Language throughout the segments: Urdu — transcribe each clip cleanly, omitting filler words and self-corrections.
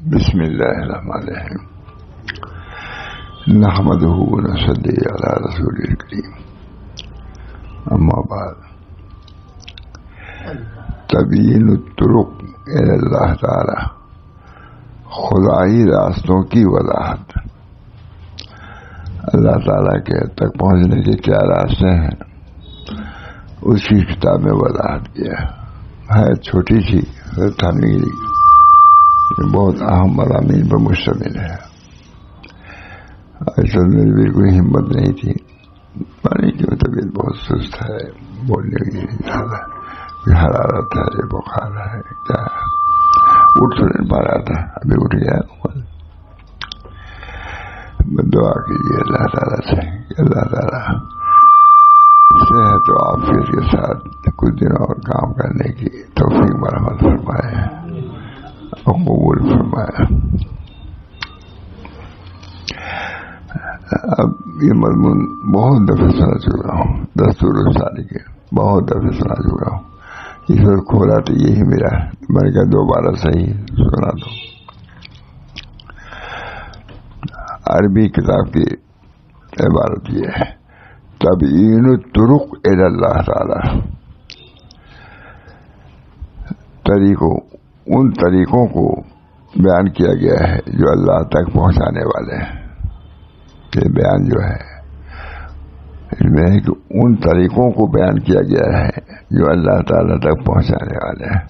بسم اللہ الرحمن الرحیم نحمدہ ونصلی علی رسول الکریم اما بعد تبیین الطرق الی اللہ تعالی خدائی راستوں کی وضاحت. اللہ تعالیٰ کے تک پہنچنے کے کیا راستے ہیں اس کی کتاب میں وضاحت کیا ہے. چھوٹی سی تعمیر بہت اہم مضامین پر مشتمل ہے. اصل میں بالکل ہمت نہیں تھی, پانی کی طبیعت بہت سست ہے, بولنے کی زیادہ حرارت ہے, بخار ہے, کیا ہے, اٹھ تو نہیں پا رہا تھا, ابھی اٹھ گیا. دعا کیجیے اللہ تعالیٰ سے کہ اللہ تعالیٰ صحت و عافیت کے ساتھ کچھ دن اور کام کرنے کی توفیق مرحمت فرمائے اور قبول فرمائے. اب یہ مضمون بہت دفعہ سنا چکا ہوں, دستور السالی کے بہت دفعہ سنا چکا ہوں. اس وقت کھولا تو یہی میرا, میں نے کہا دوبارہ صحیح سنا دو. عربی کتاب کی عبارت یہ ہے تبیین الطرق الی اللہ تعالی. ان طریقوں کو بیان کیا گیا ہے جو اللہ تک پہنچانے والے ہیں. یہ بیان جو ہے اس میں ہے کہ ان طریقوں کو بیان کیا گیا ہے جو اللہ تعالیٰ تک پہنچانے والے ہیں.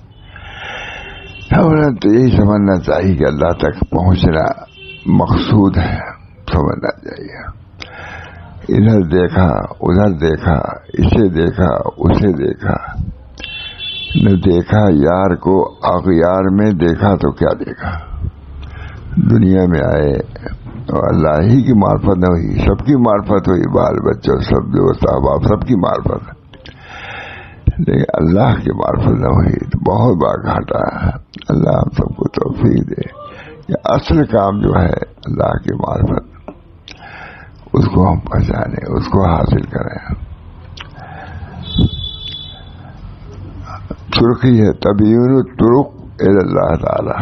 ہمیں تو یہی سمجھنا چاہیے کہ اللہ تک پہنچنا مقصود ہے, سمجھنا چاہیے. ادھر دیکھا, ادھر دیکھا, اسے دیکھا, اسے دیکھا, نہ دیکھا یار کو اغیار میں, دیکھا تو کیا دیکھا. دنیا میں آئے اور اللہ ہی کی معرفت نہ ہوئی, سب کی معرفت ہوئی, بال بچوں سب دوست احباب سب کی معرفت, لیکن اللہ کی معرفت نہ ہوئی تو بہت بڑا گھاٹا ہے. اللہ ہم سب کو توفیق دے کہ اصل کام جو ہے اللہ کی معرفت, اس کو ہم پہچانیں, اس کو حاصل کریں. سرخی ہے تبیین الطرق الی اللہ تعالی,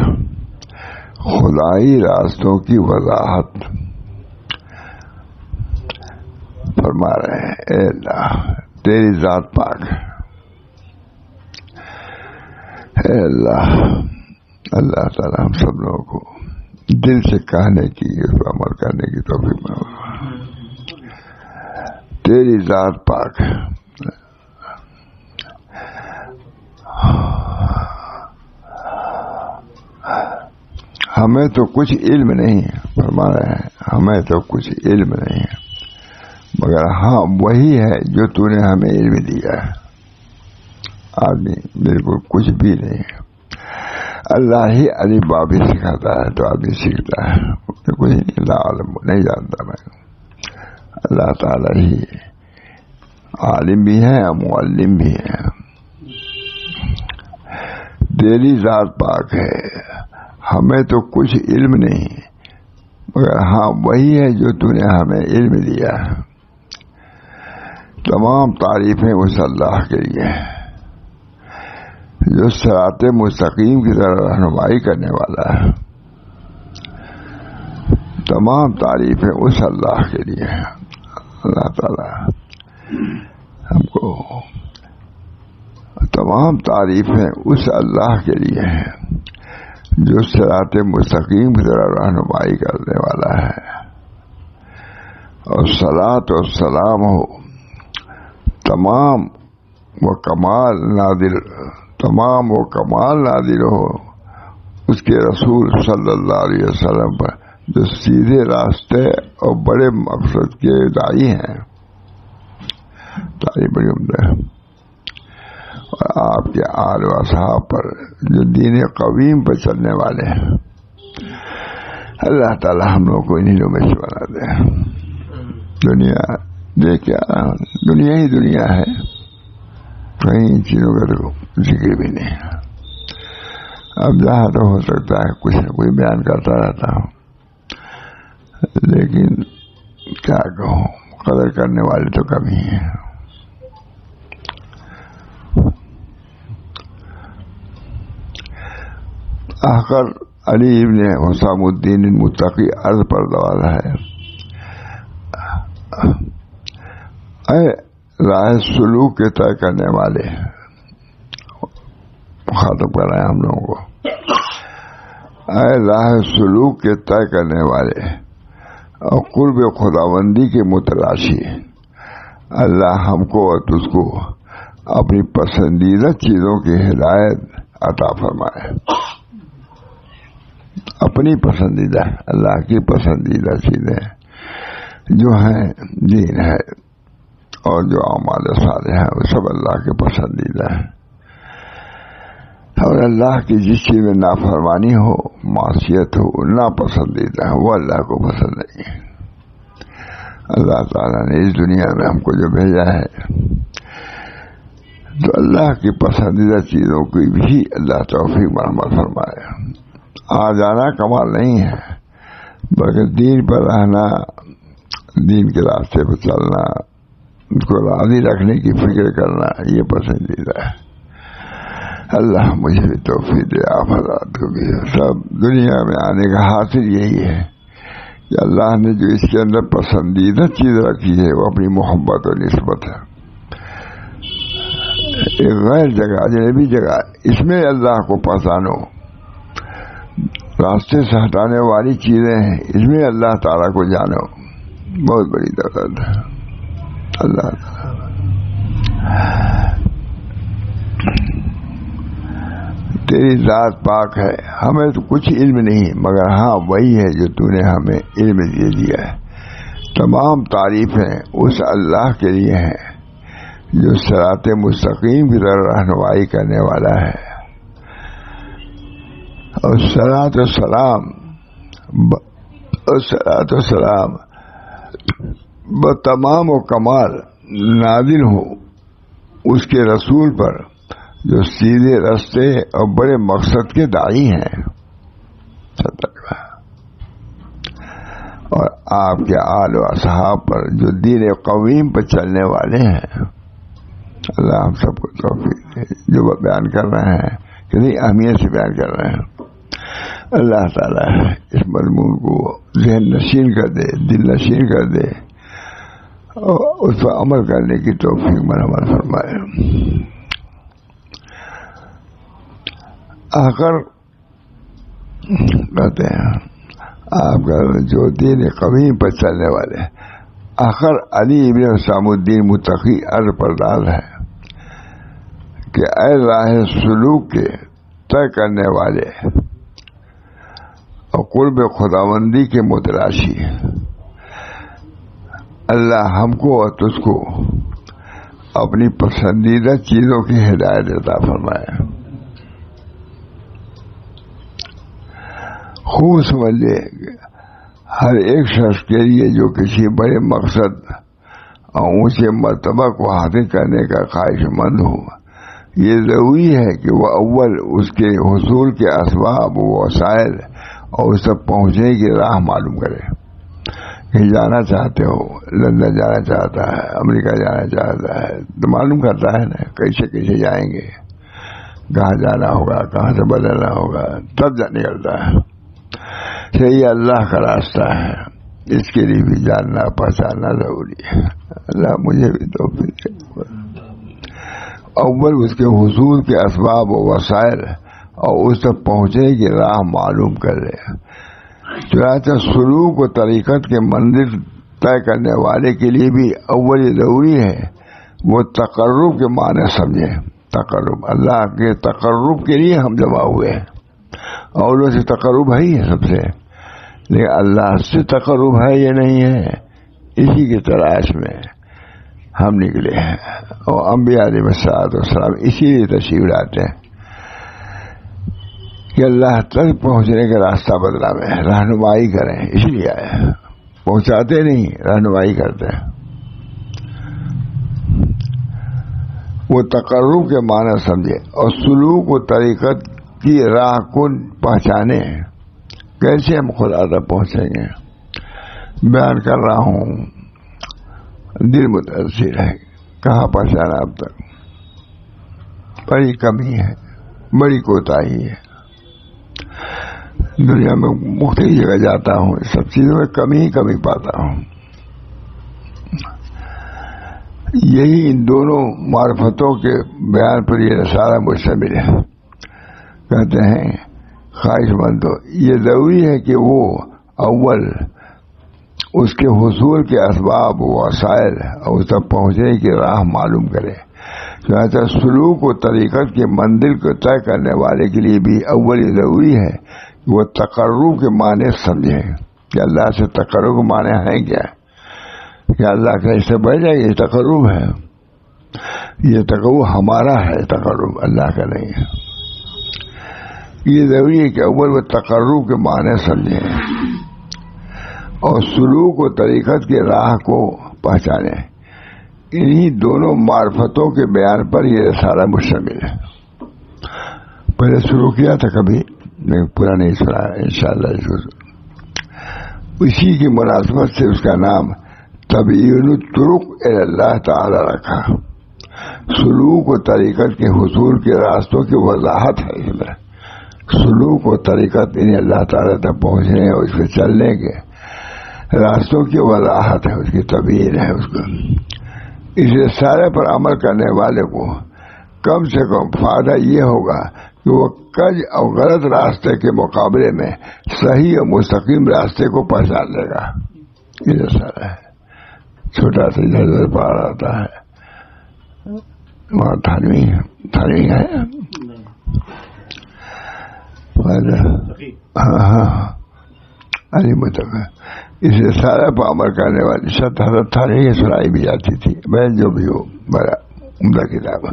خدائی راستوں کی وضاحت. فرما رہے ہیں اے اللہ تیری ذات پاک, اے اللہ. اللہ تعالی ہم سب لوگوں کو دل سے کہنے کی, اس پر عمل کرنے کی توفیق میں تیری ذات پاک. ہمیں تو کچھ علم نہیں ہے, فرما رہے ہیں ہمیں تو کچھ علم نہیں ہے, مگر ہاں وہی ہے جو تو نے ہمیں علم دیا ہے. آدمی بالکل کچھ بھی نہیں ہے, اللہ ہی علی بابی سکھاتا ہے تو آدمی سیکھتا ہے. کچھ نہیں, عالم نہیں جانتا میں. اللہ تعالیٰ ہی عالم بھی ہے, معلم بھی ہے. تیری ذات پاک ہے, ہمیں تو کچھ علم نہیں, مگر ہاں وہی ہے جو تو نے ہمیں علم دیا ہے. تمام تعریفیں اس اللہ کے لیے جو صراط مستقیم کی طرح رہنمائی کرنے والا ہے. تمام تعریفیں اس اللہ کے لیے ہیں. اللہ تعالی ہم کو تمام تعریفیں اس اللہ کے لیے ہیں جو صراط مستقیم کی طرح رہنمائی کرنے والا ہے. اور صلاۃ و سلام ہو تمام و کمال نادر ہو اس کے رسول صلی اللہ علیہ وسلم پر جو سیدھے راستے اور بڑے مقصد کے داعی ہیں. تعریف بڑی عمدہ ہے. اور آپ کے آل و اصحاب پر جو دین قویم پر چلنے والے ہیں. اللہ تعالی ہم لوگ کو انہیں میں سے بنا دے. دنیا دیکھا, دنیا ہی دنیا ہے, کہیں چیزوں کا تو ذکر بھی نہیں. اب جہاں تو ہو سکتا ہے کچھ نہ کوئی بیان کرتا رہتا ہوں, لیکن کیا کہوں, قدر کرنے والے تو کم ہی ہیں. علی ابن حسام الدین المتقی عرض پر دوالا ہے، اے راہ سلوک کے طے کرنے والے، مخاطب کر رہے ہیں ہم لوگوں کو، اے راہ سلوک کے طے کرنے والے اور قرب خداوندی کے متلاشی، اللہ ہم کو اور تجھ کو اپنی پسندیدہ چیزوں کی ہدایت عطا فرمائے۔ اپنی پسندیدہ، اللہ کی پسندیدہ چیزیں جو ہیں دین ہے اور جو اعمال صالح ہیں وہ سب اللہ کے پسندیدہ ہیں، اور اللہ کی جس چیز میں نافرمانی ہو، معصیت ہو، ناپسندیدہ ہے، وہ اللہ کو پسند نہیں ہے۔ اللہ تعالیٰ نے اس دنیا میں ہم کو جو بھیجا ہے تو اللہ کی پسندیدہ چیزوں کی بھی اللہ توفیق مرحمت فرمائے۔ آ جانا کمال نہیں ہے، بلکہ دین پر رہنا، دین کے راستے پر چلنا، اس کو راضی رکھنے کی فکر کرنا، یہ پسندیدہ ہے۔ اللہ مجھے بھی توفیق دے، آپ حضرات کو بھی۔ سب دنیا میں آنے کا حاصل یہی ہے کہ اللہ نے جو اس کے اندر پسندیدہ چیز رکھی ہے وہ اپنی محبت اور نسبت ہے۔ ایک غیر جگہ، اجنبی جگہ، اس میں اللہ کو پہچانو، راستے سے ہٹانے والی چیزیں ہیں، اس میں اللہ تعالیٰ کو جانو، بہت بڑی دولت ہے اللہ تعالیٰ۔ تیری ذات پاک ہے، ہمیں تو کچھ علم نہیں، مگر ہاں وہی ہے جو تو نے ہمیں علم دے دیا ہے۔ تمام تعریفیں اس اللہ کے لیے ہیں جو صراط مستقیم کی طرف رہنمائی کرنے والا ہے، اور صلاۃ و سلام بتمام و کمال نازل ہو اس کے رسول پر جو سیدھے راستے اور بڑے مقصد کے داعی ہیں، اور آپ کے آل و اصحاب پر جو دین قویم پر چلنے والے ہیں۔ اللہ ہم سب کو توفیق دے، جو بیان کر رہے ہیں کتنی اہمیت سے بیان کر رہے ہیں۔ اللہ تعالیٰ اس مضمون کو ذہن نشین کر دے، دل نشین کر دے، اور اس پر عمل کرنے کی توفیق مرحمت فرمائے۔ آخر کہتے ہیں آپ کا جو دین قویم پر چلنے والے، آخر علی ابن حسام الدین متقی عرض پرداز ہے کہ اے راہ سلوک کے طے کرنے والے اور قرب خداوندی کے متلاشی، اللہ ہم کو اور تجھ کو اپنی پسندیدہ چیزوں کی ہدایت عطا فرمائے۔ خوب سمجھے ہر ایک شخص کے لیے جو کسی بڑے مقصد اور اونچے مرتبہ کو حاصل کرنے کا خواہش مند ہو، یہ ضروری ہے کہ وہ اول اس کے حصول کے اسباب و وسائل اور اس تک پہنچنے کی راہ معلوم کرے۔ کہیں جانا چاہتے ہو، لندن جانا چاہتا ہے، امریکہ جانا چاہتا ہے، تو معلوم کرتا ہے نا کیسے جائیں گے، کہاں جانا ہوگا، کہاں سے بدلنا ہوگا، تب نکلتا ہے۔ صحیح اللہ کا راستہ ہے، اس کے لیے بھی جاننا پہچاننا ضروری ہے۔ اللہ مجھے بھی توفیق دے، اول اس کے حصول کے اسباب و وسائل اور اس تک پہنچنے کی راہ معلوم کر لے۔ چنانچہ سلوک و طریقت کے منزل طے کرنے والے کے لیے بھی اول ضروری ہے وہ تقرب کے معنی سمجھے۔ تقرب، اللہ کے تقرب کے لیے ہم جمع ہوئے ہیں، اور ان سے تقرب ہے ہی ہے سب سے، لیکن اللہ سے تقرب ہے یا نہیں ہے، اسی کی تلاش میں ہم نکلے ہیں، اور انبیاء علیہ السلام اسی لیے تشریف لاتے ہیں کہ اللہ تک پہنچنے کا راستہ بدلا میں رہنمائی کریں، اس لیے آئے، پہنچاتے نہیں، رہنمائی کرتے ہیں۔ وہ تقرب کے معنی سمجھے اور سلوک و طریقت کی راہ کن پہچانے، کیسے ہم خدا تک پہنچیں گے۔ بیان کر رہا ہوں، دل متاثر ہے، کہاں پہنچانا اب تک، بڑی کمی ہے، بڑی کوتاہی ہے۔ دنیا میں مختلف جگہ جاتا ہوں، سب چیزوں میں کمی پاتا ہوں. یہی ان دونوں معرفتوں کے بیان پر یہ رسالہ مشتمل ہے. کہتے ہیں خواہش مندو یہ ضروری ہے کہ وہ اول اس کے حصول کے اسباب و وسائل اور اس تک پہنچنے کی راہ معلوم کرے. چنانچہ سلوک و طریقت کی منزل کو طے کرنے والے کے لیے بھی اول یہ ضروری ہے کہ وہ تقرب کے معنی سمجھیں کہ اللہ سے تقرب کے معنی ہیں کیا، کہ اللہ کا اس سے بڑھ جائے. یہ تقرب ہے، یہ تقرب ہمارا ہے، تقرب اللہ کا نہیں ہے. یہ ضروری ہے کہ اول وہ تقرب کے معنی سمجھیں اور سلوک و طریقت کی راہ کو پہچانیں. انہی دونوں معرفتوں کے بیان پر یہ رسالہ مشتمل ہے. پہلے شروع کیا تھا کبھی نہیں، پورا نہیں سنا انشاءاللہ. اسی کی مناسبت سے اس کا نام تبیین الطرق الی اللہ تعالی رکھا. سلوک و طریقت کے حصول کے راستوں کی وضاحت ہے. اس میں سلوک و طریقت انہیں اللہ تعالیٰ تک پہنچنے اور اس پہ چلنے کے راستوں کی وضاحت ہے، اس کی تبیین ہے. اس کو اس رسالے پر عمل کرنے والے کو کم سے کم فائدہ یہ ہوگا کہ وہ کج اور غلط راستے کے مقابلے میں صحیح اور مستقیم راستے کو پہچان لے گا. یہ رسالہ ہے، چھوٹا سا نظر پا رہا ہوتا ہے. وہاں تھانوی ہے. ہاں علی متق اس رسالے پر عمل کرنے والی شرط حضرت تھانوی کی سنائی بھی جاتی تھی. میں جو بھی ہو بڑا عمدہ کتاب.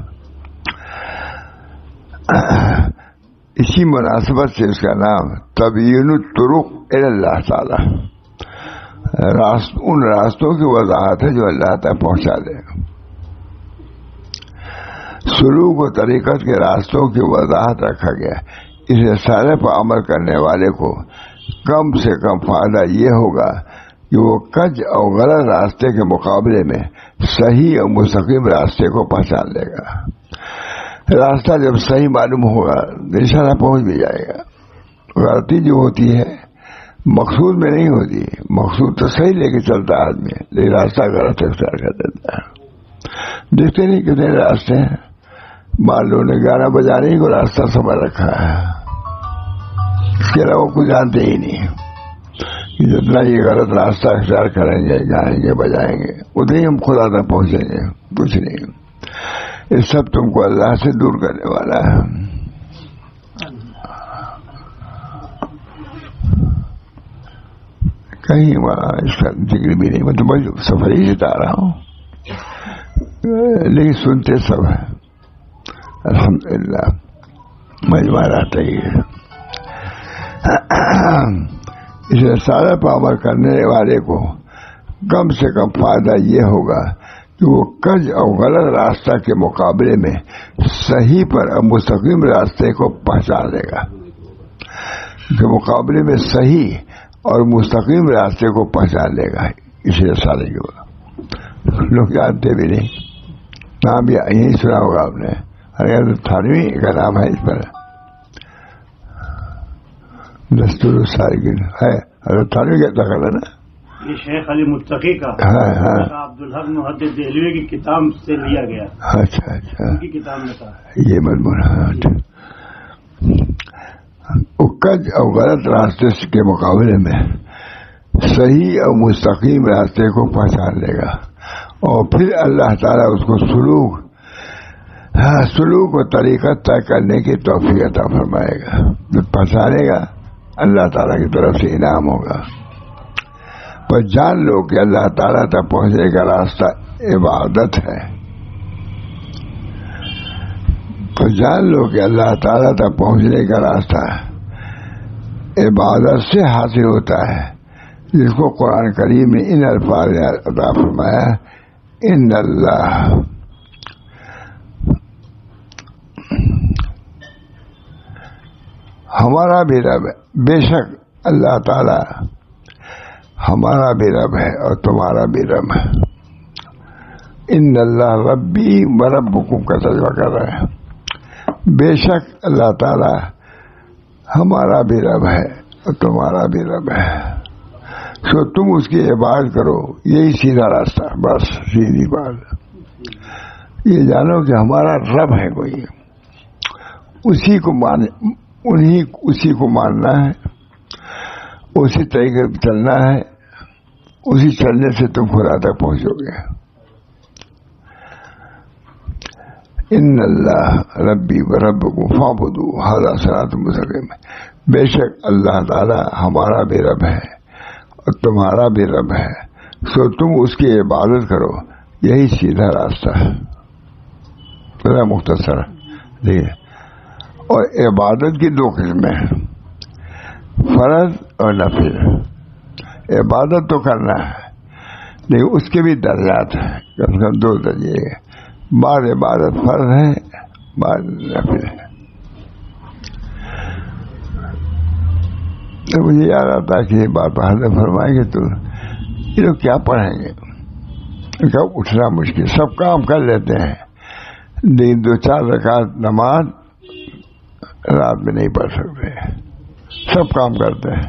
اسی مناسبت سے اس کا نام تبیین الطرق الی اللہ تعالی، ان راستوں کی وضاحت ہے جو اللہ تک پہنچا دے. سلوک و طریقت کے راستوں کی وضاحت رکھا گیا. اس رسالے پر عمل کرنے والے کو کم سے کم فائدہ یہ ہوگا کہ وہ کج اور غلط راستے کے مقابلے میں صحیح اور مستقیم راستے کو پہچان لے گا. راستہ جب صحیح معلوم ہوگا انشاءاللہ پہنچ بھی جائے گا. غلطی جو ہوتی ہے مقصود میں نہیں ہوتی، مقصود تو صحیح لے کے چلتا ہے آدمی، لیکن راستہ غلط اختیار کر دیتا ہے. دیکھتے نہیں کتنے راستے ہیں. مان لو نے گانا بجانے کو راستہ سمجھ رکھا ہے، اس کے علاوہ کچھ جانتے ہی نہیں. جتنا یہ غلط راستہ اختیار کریں گے، گائیں گے بجائیں گے، اتنے ہی ہم خدا تک پہنچیں گے. کچھ نہیں، یہ سب تم کو اللہ سے دور کرنے والا ہے. کہیں وہاں اس کا ذکر بھی نہیں. میں تو بس سفر ہی جتا رہا ہوں، لیکن سنتے سب ہیں الحمدللہ. مجمع رہتا ہی ہے. اس رسالے پر عمل کرنے والے کو کم سے کم فائدہ یہ ہوگا کہ وہ کج اور غلط راستہ کے مقابلے میں صحیح پر اور مستقیم راستے کو پہچان لے گا. کے مقابلے میں صحیح اور مستقیم راستے کو پہچان لے گا. اس رسالے کے بعد لوگ جانتے بھی نہیں. نام بھی یہی سنا ہوگا آپ نے. ارے تھانوی کا نام ہے اس پر، دستور السالکین ہے. حضرت تھانوی کہتا کرنا نا، یہ شیخ علی متقی کا عبدالحق محدث دہلوی کی کتاب سے لیا گیا. اچھا اچھا، ان کی کتاب میں تھا یہ مضمون. کج اور غلط راستے کے مقابلے میں صحیح اور مستقیم راستے کو پہچان لے گا، اور پھر اللہ تعالیٰ اس کو سلوک و طریقت طے کرنے کی توفیق عطا فرمائے گا. جب پہچانے گا اللہ تعالیٰ کی طرف سے انعام ہوگا. پر جان لو کہ اللہ تعالیٰ تک پہنچنے کا راستہ عبادت ہے. پر جان لو کہ اللہ تعالیٰ تک پہنچنے کا راستہ عبادت سے حاصل ہوتا ہے، جس کو قرآن کریم نے ان الفاظ عطا فرمایا، ان اللہ ہمارا بھی رب ہے. بے شک اللہ تعالی ہمارا بھی رب ہے اور تمہارا بھی رب ہے. ان اللہ ربی و ربکم کا ترجمہ کر رہے ہیں. بے شک اللہ تعالی ہمارا بھی رب ہے اور تمہارا بھی رب ہے، سو تم اس کی عبادت کرو، یہی سیدھا راستہ، بس سیدھی بات۔ یہ جانو کہ ہمارا رب ہے کوئی، اسی کو ماننا ہے، اسی طریقے سے چلنا ہے، اسی چلنے سے تم خدا تک پہنچو گے۔ ان اللہ ربی و ربکم فاعبدوہ ھذا صراط مستقیم، بے شک اللہ تعالی ہمارا بھی رب ہے اور تمہارا بھی رب ہے، سو تم اس کی عبادت کرو، یہی سیدھا راستہ ہے۔ بڑا مختصر ہے۔ اور عبادت کی دو قسمیں ہیں، فرض اور نفل۔ عبادت تو کرنا ہے لیکن اس کے بھی درجات ہیں، کم سے کم دو درجے ہیں، بعض عبادت فرض ہے، بعض نفل ہے۔ تو مجھے یاد آتا کہ یہ بات حضرت فرمائیں گے تو یہ لوگ کیا پڑھیں گے، ان کا اٹھنا مشکل، سب کام کر لیتے ہیں لیکن 2-4 رکعت نماز رات میں نہیں پڑھ سکتے، سب کام کرتے ہیں۔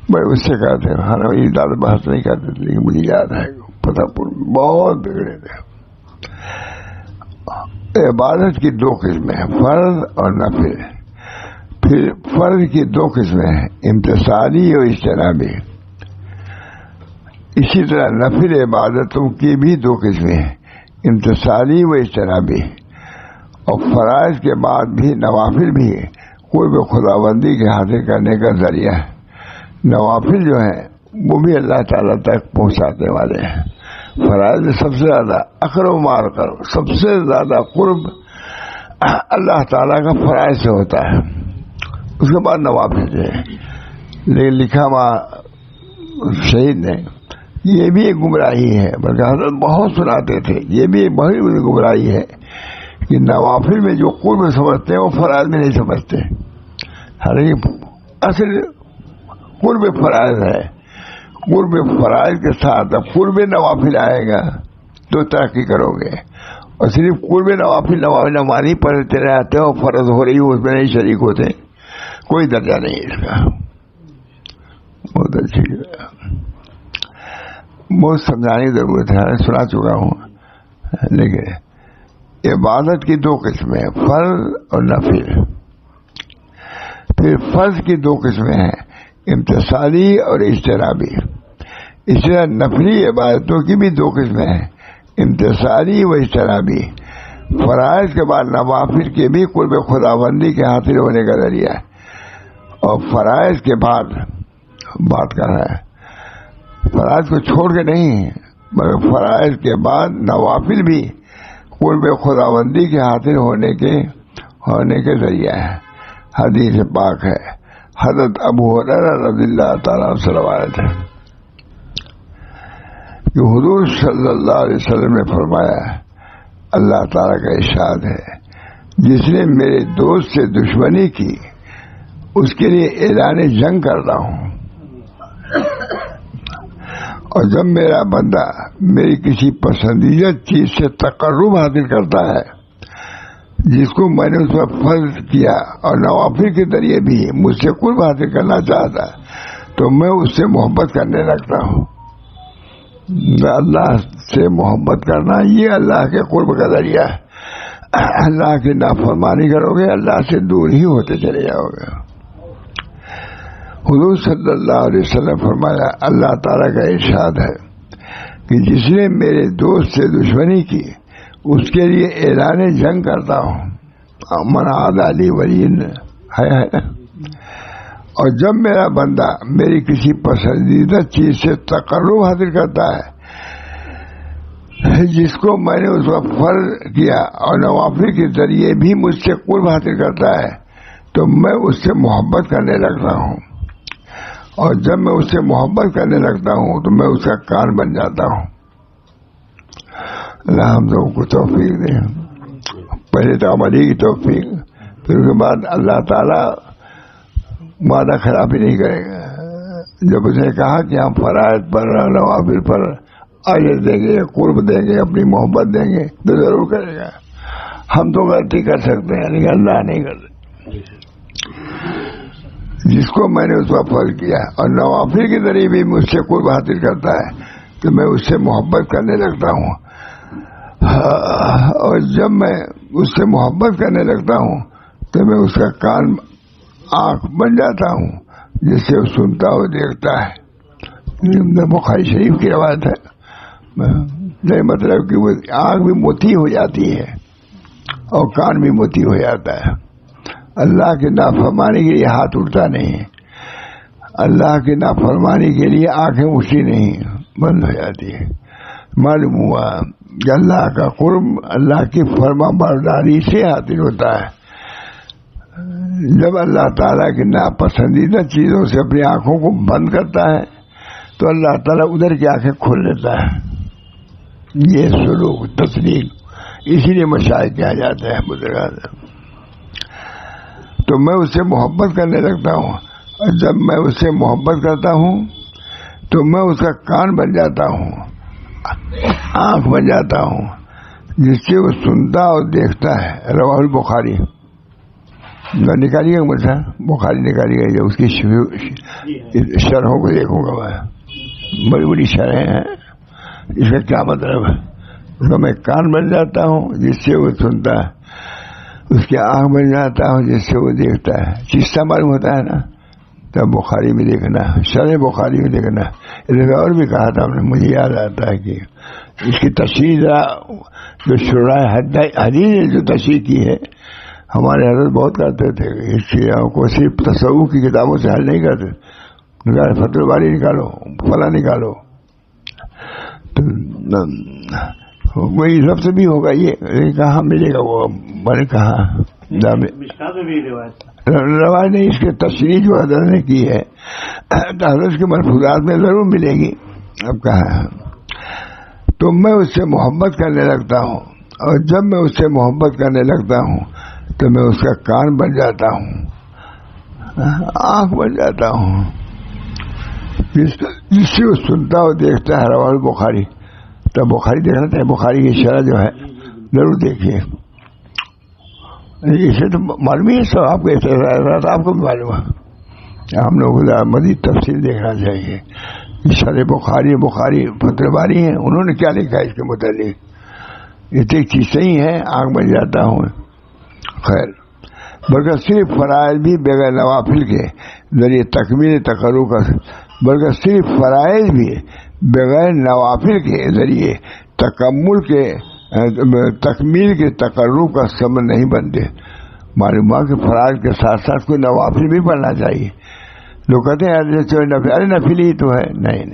بھائی اس سے کہتے ہیں، ہاں یہ زیادہ بحث نہیں کرتے تھے لیکن مجھے یاد ہے پتہ پور بہت بگڑے تھے۔ عبادت کی دو قسمیں ہیں، فرض اور نفل۔ پھر فرض کی دو قسمیں ہیں، امتثالی اور اجتنابی۔ اسی طرح نفل عبادتوں کی بھی دو قسمیں ہیں، امتثالی و اجتنابی۔ اور فرائض کے بعد بھی نوافل بھی قرب خداوندی کے حاصل کرنے کا ذریعہ ہے۔ نوافل جو ہیں وہ بھی اللہ تعالیٰ تک پہنچانے والے ہیں۔ فرائض میں سب سے زیادہ اقرب و مار کرو، سب سے زیادہ قرب اللہ تعالیٰ کا فرائض سے ہوتا ہے، اس کے بعد نوافل جو ہے۔ لیکن لکھا وہاں شہید نے یہ بھی ایک گمراہی ہے، بلکہ حضرت بہت سناتے تھے، یہ بھی ایک بڑی بڑی گمراہی ہے کہ نوافل میں جو قرب سمجھتے ہیں وہ فرائض میں نہیں سمجھتے۔ حالانکہ اصل قرب فرائض ہے، قرب فرائض کے ساتھ اب قرب نوافل آئے گا تو ترقی کرو گے، اور صرف قرب نوافل نمازی پڑھتے رہتے اور فرض ہو رہی ہو اس میں نہیں شریک ہوتے، کوئی درجہ نہیں ہے اس کا۔ بہت اچھی بہت سمجھانے کی ضرورت ہے، سنا چکا ہوں۔ لیکن عبادت کی دو قسمیں ہیں، فرض اور نفل۔ پھر فرض کی دو قسمیں ہیں، امتثالی اور اجتنابی۔ اس طرح نفلی عبادتوں کی بھی دو قسمیں ہیں، امتثالی و اجتنابی۔ فرائض کے بعد نوافل کے بھی قرب خداوندی کے حاصل ہونے کا ذریعہ ہے، اور فرائض کے بعد بات کر رہا ہے، فرائض کو چھوڑ کے نہیں مگر فرائض کے بعد نوافل بھی قرب خداوندی کے حاصل ہونے کے ذریعہ ہے۔ حدیث پاک ہے، حضرت ابو ہریرہ رضی اللہ تعالیٰ عنہ سے روایت ہے کہ حضور صلی اللہ علیہ وسلم نے فرمایا، اللہ تعالیٰ کا ارشاد ہے، جس نے میرے دوست سے دشمنی کی اس کے لیے اعلان جنگ کرتا ہوں، اور جب میرا بندہ میری کسی پسندیدہ چیز سے تقرب حاصل کرتا ہے جس کو میں نے اس پر فرض کیا اور نوافل کے ذریعے بھی مجھ سے قرب حاصل کرنا چاہتا ہے تو میں اس سے محبت کرنے لگتا ہوں۔ اللہ سے محبت کرنا یہ اللہ کے قرب کا ذریعہ ہے۔ اللہ کی نافرمانی کرو گے اللہ سے دور ہی ہوتے چلے جاؤ گے۔ حضور صلی اللہ علیہ وسلم فرمایا، اللہ تعالیٰ کا ارشاد ہے کہ جس نے میرے دوست سے دشمنی کی اس کے لیے اعلان جنگ کرتا ہوں، من عادی لی ولین ہے نا، اور جب میرا بندہ میری کسی پسندیدہ چیز سے تقرب حاصل کرتا ہے جس کو میں نے اس وقت فرض کیا اور نوافل کے ذریعے بھی مجھ سے قرب حاصل کرتا ہے تو میں اس سے محبت کرنے لگتا ہوں، اور جب میں اس سے محبت کرنے لگتا ہوں تو میں اس کا کان بن جاتا ہوں۔ اللہ ہم لوگوں کو توفیق دے، پہلے تو عملی کی توفیق، پھر اس کے بعد اللہ تعالیٰ وعدہ خلافی نہیں کرے گا۔ جب اس نے کہا کہ ہم فرائض پر نوافل پر اجر دیں گے، قرب دیں گے، اپنی محبت دیں گے تو ضرور کرے گا۔ ہم تو غلطی کر سکتے ہیں لیکن اللہ نہیں کرتے۔ جس کو میں نے اس پر فرض کیا، اور نوافل کے ذریعے بھی مجھ سے قرب حاصل کرتا ہے تو میں اس سے محبت کرنے لگتا ہوں، اور جب میں اس سے محبت کرنے لگتا ہوں تو میں اس کا کان آنکھ بن جاتا ہوں جس سے وہ سنتا اور دیکھتا ہے. بخاری شریف کی روایت ہے. نہیں مطلب کہ وہ آنکھ بھی موتی ہو جاتی ہے اور کان بھی موتی ہو جاتا ہے. اللہ کے نافرمانی کے لیے ہاتھ اٹھتا نہیں، اللہ کے نافرمانی کے لیے آنکھیں اٹھتی نہیں، بند ہو جاتی ہے. معلوم ہوا کہ اللہ کا قرب اللہ کی فرما برداری سے حاصل ہوتا ہے. جب اللہ تعالیٰ کی ناپسندیدہ چیزوں سے اپنی آنکھوں کو بند کرتا ہے تو اللہ تعالیٰ ادھر کی آنکھیں کھول لیتا ہے. یہ سلوک تسلیم اسی لیے مشاہد کیا جاتا ہے بزرگان. تو میں اس سے محبت کرنے لگتا ہوں، اور جب میں اس سے محبت کرتا ہوں تو میں اس کا کان بن جاتا ہوں، آنکھ بن جاتا ہوں جس سے وہ سنتا اور دیکھتا ہے. رواہ البخاری نکالیے گا مجھے، بخاری نکالیے گا. اس کی شرحوں کو دیکھوں گا میں، بڑی بڑی شرحیں ہیں. اس کا کیا مطلب ہے؟ اس کا میں کان بن جاتا ہوں جس سے وہ سنتا ہے، اس کی آنکھ بن جاتا ہوں جس سے وہ دیکھتا ہے. چیزہ معلوم ہوتا ہے نا، تب بخاری میں دیکھنا، شرح بخاری میں دیکھنا. اور بھی کہا تھا ہم نے، مجھے یاد آتا ہے کہ اس کی تشریح جو شرح حدیث نے جو تشریح کی ہے، ہمارے حضرت بہت کرتے تھے. اس چیزوں کو صرف تصوف کی کتابوں سے حل نہیں کرتے. فتح الباری نکالو، فلاں نکالو، تو وہی لفظ بھی ہوگا. یہ کہاں ملے گا؟ وہ میں نے کہا روایت نہیں، اس کی تشریح جو حضرت نے کی ہے تو حضرت کے ملفوظات میں ضرور ملے گی. اب کہا تو میں اس سے محبت کرنے لگتا ہوں، اور جب میں اس سے محبت کرنے لگتا ہوں تو میں اس کا کان بن جاتا ہوں، آنکھ بن جاتا ہوں جس سے وہ سنتا اور دیکھتا ہے. رواہ البخاری. تو بخاری دیکھنا چاہیے، بخاری کی شرح جو ہے ضرور دیکھیے. اسے تو معلوم ہی سب آپ کو، آپ کو بھی معلوم ہے. ہم لوگ مزید تفصیل دیکھنا چاہیے. شرح بخاری فتح باری ہیں، انہوں نے کیا لکھا ہے اس کے متعلق. یہ تو ایک چیز صحیح ہے، آنکھ بن جاتا ہوں. خیر، بلکہ صرف فرائض بھی بغیر نوافل کے ذریعے تکمیل تقرب کا، بلکہ صرف فرائض بھی بغیر نوافل کے ذریعے تکمیل کے تقرب کا سبب نہیں بنتے. معلوم ہوا کہ فرائض کے ساتھ ساتھ کوئی نوافل بھی پڑھنا چاہیے. لوگ کہتے ہیں ارے نفل ہی تو ہے. نہیں،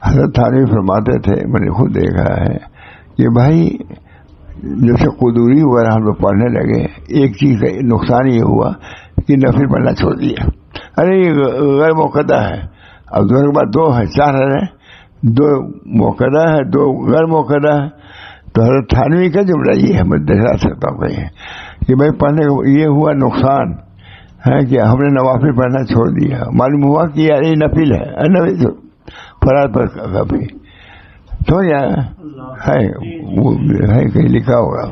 حضرت تھانوی فرماتے تھے، میں نے خود دیکھا ہے کہ بھائی جیسے قدوری وغیرہ ہم لوگ پڑھنے لگے، ایک چیز کا نقصان یہ ہوا کہ نفل پڑھنا چھوڑ دیا. ارے یہ غیر موقدہ ہے. اب دو کے بعد دو ہے، چار ہے، دو موقدہ ہے، دو غیر موقدہ ہے. تو حضرت تھانوی کا جملہ یہ ہے، میں دکھا سکتا ہوں کہیں کہ بھائی پڑھنے کا یہ ہوا نقصان ہے کہ ہم نے نوافل پڑھنا چھوڑ دیا. معلوم ہوا کہ یار یہ نفل ہے، فرائض پر کافی تو ہے کہیں لکھا ہوگا.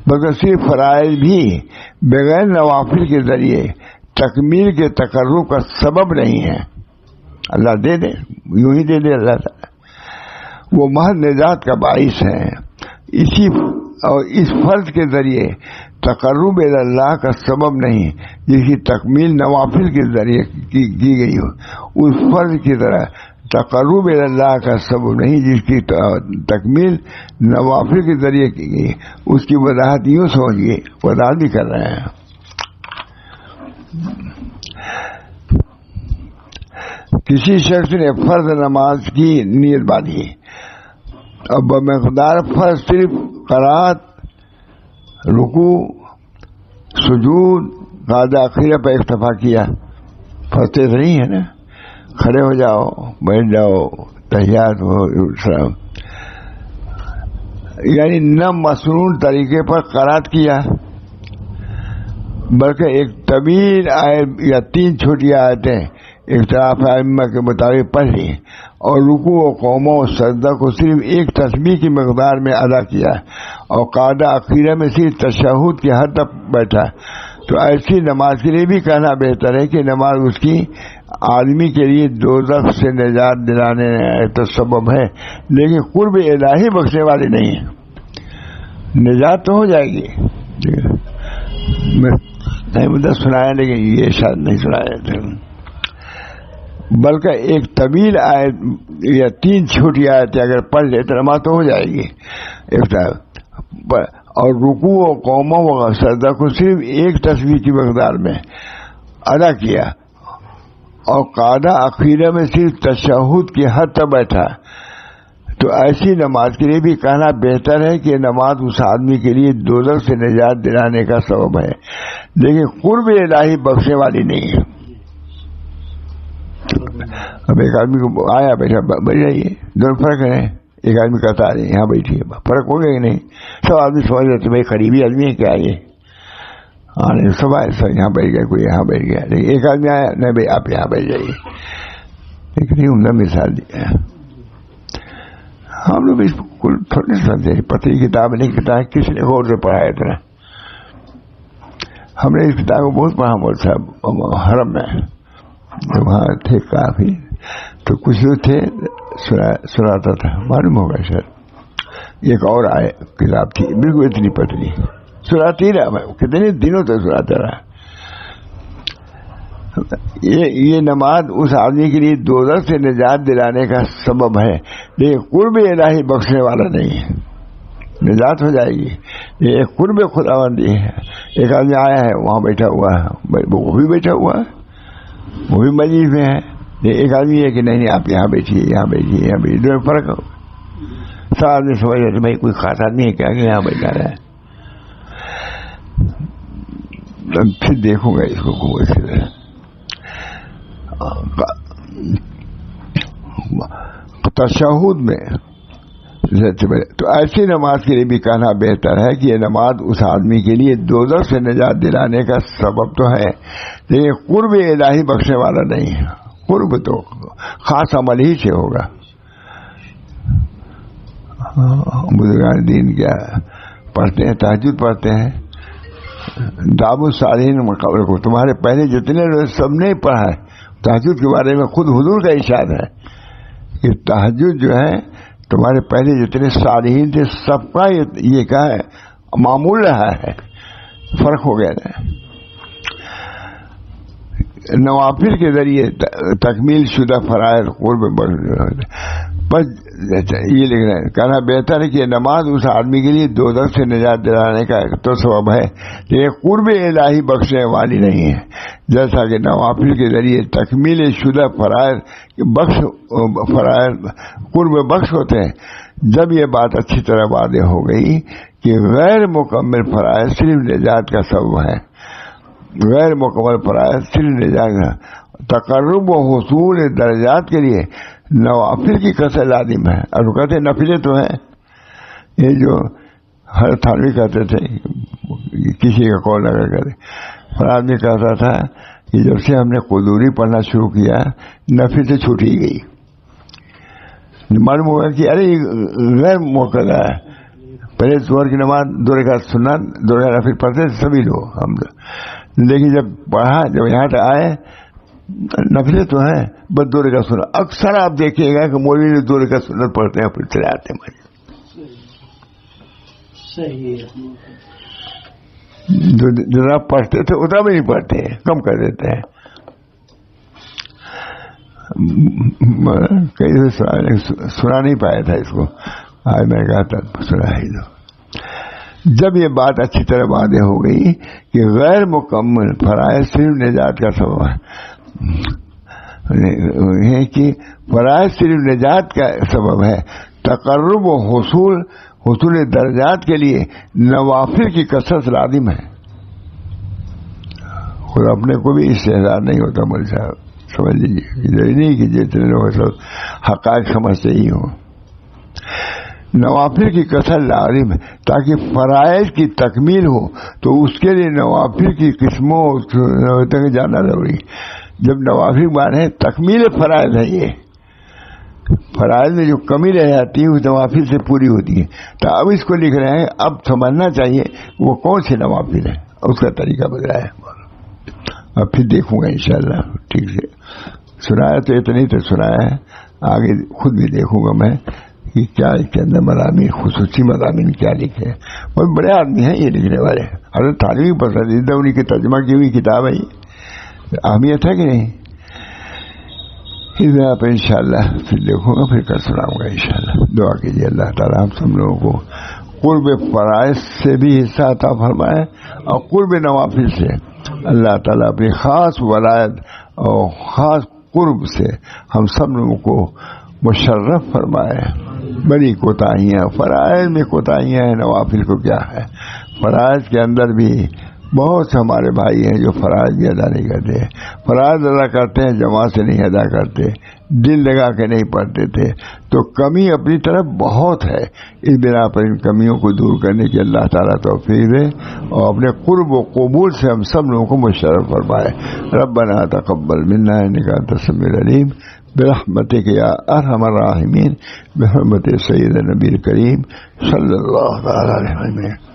بلکہ صرف فرائض بھی بغیر نوافل کے ذریعے تکمیل کے تقرب کا سبب نہیں ہے. اللہ دے دے، یوں ہی دے دے اللہ تعالیٰ. وہ محض نجات کا باعث ہے. اس فرض کے ذریعے تقرب اللہ کا سبب نہیں، جس کی تکمیل نوافل کے ذریعے کی گئی ہو. اس فرض کی طرح تقرب اللہ کا سبب نہیں جس کی تکمیل نوافل کے ذریعے کی گئی. اس کی وضاحت یوں سمجھیے، وضاحت بھی کر رہے ہیں. کسی شخص نے فرض نماز کی نیت باندھی اور بمقدار فرض صرف قرات، رکوع، سجود، قاعدہ اخیرہ پر اکتفا کیا. فرض تو نہیں ہے نا، کھڑے ہو جاؤ، بیٹھ جاؤ، تحیات ہو، یعنی نہ مسنون طریقے پر قرات کیا، بلکہ ایک طویل آیت یا 3 چھوٹی آیتیں اختلاف ائمہ کے مطابق پڑھ لی، اور رکوع و قوموں و سجدہ کو صرف ایک تسبیح کی مقدار میں ادا کیا، اور قاعدہ اخیرہ میں صرف تشہد کی حد تک بیٹھا. تو ایسی نماز کے لیے بھی کہنا بہتر ہے کہ نماز اس کی آدمی کے لیے دوزخ سے نجات دلانے تو سبب ہے، لیکن قرب الہی بخشنے والی نہیں ہے۔ نجات تو ہو جائے گی، نہیں مجھے سنایا لیکن یہ شاید نہیں سنایا تھا، بلکہ ایک طویل آیت یا 3 چھوٹی آیتیں اگر پڑھ لے تو نماز تو ہو جائے گی۔ اور رکوع و قوموں و سجدہ کو صرف ایک تسبیح کی مقدار میں ادا کیا اور قاعدہ اخیرہ میں صرف تشہد کی حد تک بیٹھا، تو ایسی نماز کے لیے بھی کہنا بہتر ہے کہ نماز اس آدمی کے لیے دوزخ سے نجات دلانے کا سبب ہے، لیکن قرب الہی بخشنے والی نہیں ہے۔ اب ایک آدمی کو آیا بیٹھا بیٹھ جائیے، دونوں فرق ہے، ایک آدمی کہتا ہے یہاں بیٹھیے، فرق ہو گیا کہ نہیں؟ سب آدمی سمجھ رہے تھے بھائی قریبی آدمی ہے کیا یہ، نہیں سب آئے سب یہاں بیٹھ گئے، کوئی یہاں بیٹھ گیا، لیکن ایک آدمی آیا نہیں بھائی آپ یہاں بیٹھ جائیے، لیکن عمدہ مثال دی ہے۔ ہم لوگ اس کو تھوڑی سمجھے، پتری کتاب نہیں، کتاب کس نے غور سے پڑھا اتنا؟ ہم نے اس کتاب کو بہت پڑھا مول صاحب حرم میں، وہاں تھے کافی، تو کچھ لوگ تھے سناتا تھا، معلوم ہوگا شاید۔ ایک اور آئے کتاب تھی بالکل اتنی پتلی، سناتی رہا میں کتنے دنوں تک سناتا رہا۔ یہ نماز اس آدمی کے لیے دوزخ سے نجات دلانے کا سبب ہے، لیکن قرب الہی بخشنے والا نہیں ہے۔ نجات ہو جائے گی، یہ ایک قرب خداوندی ہے۔ ایک آدمی آیا ہے وہاں بیٹھا ہوا ہے، وہ بھی بیٹھا ہوا ہے، وہ بھی مجلس میں ہے، ایک آدمی ہے کہ نہیں آپ یہاں بیٹھیے یہاں بیٹھیے یہاں بیٹھیے، دونوں فرق ہو۔ سب آدمی سمجھ رہے بھائی کوئی خاص آدمی ہے کیا کہ یہاں بیٹھا رہا ہے۔ پھر دیکھوں گا اس کو اسی طرح تشہد میں، تو ایسی نماز کے لیے بھی کہنا بہتر ہے کہ یہ نماز اس آدمی کے لیے دوزخ سے نجات دلانے کا سبب تو ہے، لیکن قرب الہی بخشنے والا نہیں ہے۔ قرب تو خاص عمل ہی سے ہوگا۔ بزرگان دین کیا پڑھتے ہیں، تہجد پڑھتے ہیں، داب الصالحین مقبر کو تمہارے پہلے جتنے لوگ سب نے پڑھا ہے۔ تہجد کے بارے میں خود حضور کا ارشاد ہے کہ تہجد جو ہے تمہارے پہلے جتنے صالحین تھے سب کا یہ کیا ہے معمول رہا ہے، فرق ہو گیا نا۔ نوافل کے ذریعے تکمیل شدہ فرائض قرب بس یہ لکھ رہے ہیں، کہنا بہتر ہے کہ نماز اس آدمی کے لیے دوزخ سے نجات دلانے کا تو سبب ہے، لیکن قرب الہی بخشنے والی نہیں ہے، جیسا کہ نوافل کے ذریعے تکمیل شدہ فرائض قرب بخش ہوتے ہیں۔ جب یہ بات اچھی طرح واضح ہو گئی کہ غیر مکمل فرائض صرف نجات کا سبب ہے، غیر مکمل فرائض صرف نجات کا، تقرب و حصول درجات کے لیے نوافل کی کثرت لازم ہے۔ اور کہتے نفلیں تو ہیں، یہ جو ہر تھانوی کہتے تھے، کسی کا قول لگا کرے، اور آدمی کہتا تھا کہ جب سے ہم نے قدوری پڑھنا شروع کیا نفل سے چھوٹ ہی گئی۔ معلوم ہوگا کہ ارے غیر موقع ہے، پہلے ظہر کی نماز 2 رکعت سنت 2 رکعت نفل پڑھتے سبھی لوگ ہم، لیکن جب پڑھا جب یہاں تک آئے نفلیں تو ہیں بس 2 رکعت سنت۔ اکثر آپ دیکھیے گا کہ مولوی 2 رکعت سنت پڑھتے ہیں پھر چلے آتے ہیں، جتنا پڑھتے تھے اتنا بھی نہیں پڑھتے، کم کر دیتے ہیں۔ کئی سنا نہیں پایا تھا اس کو، آج میں کہا تھا سنا ہی دو۔ جب یہ بات اچھی طرح واضح ہو گئی کہ غیر مکمل فرائض صرف نجات کا سبب ہے، کہ فرائض صرف نجات کا سبب ہے، تقرب و حصول درجات کے لیے نوافل کی کثرت لازم ہے۔ خود اپنے کو بھی استحضار نہیں ہوتا مول صاحب، سمجھ لیجیے، ضروری نہیں کہ جتنے لوگ سب حقائق سمجھتے ہی ہوں۔ نوافل کی کثرت لازم ہے تاکہ فرائض کی تکمیل ہو، تو اس کے لیے نوافل کی قسموں تک جانا ضروری۔ جب نوافل مانے تکمیل فرائض ہے، یہ فرائض میں جو کمی رہ جاتی ہے اس نوافل سے پوری ہوتی ہے۔ تو اب اس کو لکھ رہے ہیں، اب سمجھنا چاہیے وہ کون سے نوافل ہیں اس کا طریقہ بتایا. اب پھر دیکھوں گا انشاءاللہ ٹھیک سے. سنایا تو اتنی تو سنایا ہے, آگے خود بھی دیکھوں گا میں کہ کیا اس کے اندر مضامین, خصوصی مضامین کیا لکھے ہیں. بہت بڑے آدمی ہیں یہ لکھنے والے. حضرت تھانوی پسندیدہ انہیں کی ترجمہ کی ہوئی کتاب ہے, اہمیت ہے کہ نہیں. اس بنا پر انشاءاللہ پھر دیکھوں گا, پھر کل سناؤں گا انشاءاللہ. دعا کیجیے اللہ تعالیٰ ہم سب لوگوں کو قرب فرائض سے بھی حصہ عطا فرمائے اور قرب نوافل سے اللہ تعالیٰ اپنی خاص ولایت اور خاص قرب سے ہم سب لوگوں کو مشرف فرمائے. بڑی کوتاہیاں فرائض میں کوتاہیاں ہیں, نوافل کو کیا ہے. فرائض کے اندر بھی بہت سے ہمارے بھائی ہیں جو فرائض بھی ادا نہیں کرتے. فرائض ادا کرتے ہیں, جماعت سے نہیں ادا کرتے, دل لگا کے نہیں پڑھتے تھے. تو کمی اپنی طرف بہت ہے. اس بنا پر ان کمیوں کو دور کرنے کی اللہ تعالیٰ توفیق دے اور اپنے قرب و قبول سے ہم سب لوگوں کو مشرف فرمائے. ربنا تقبل منا انک انت السمیع العلیم برحمتک یا ارحم الراحمین بحرمت سید نبی کریم صلی اللہ علیہ وسلم.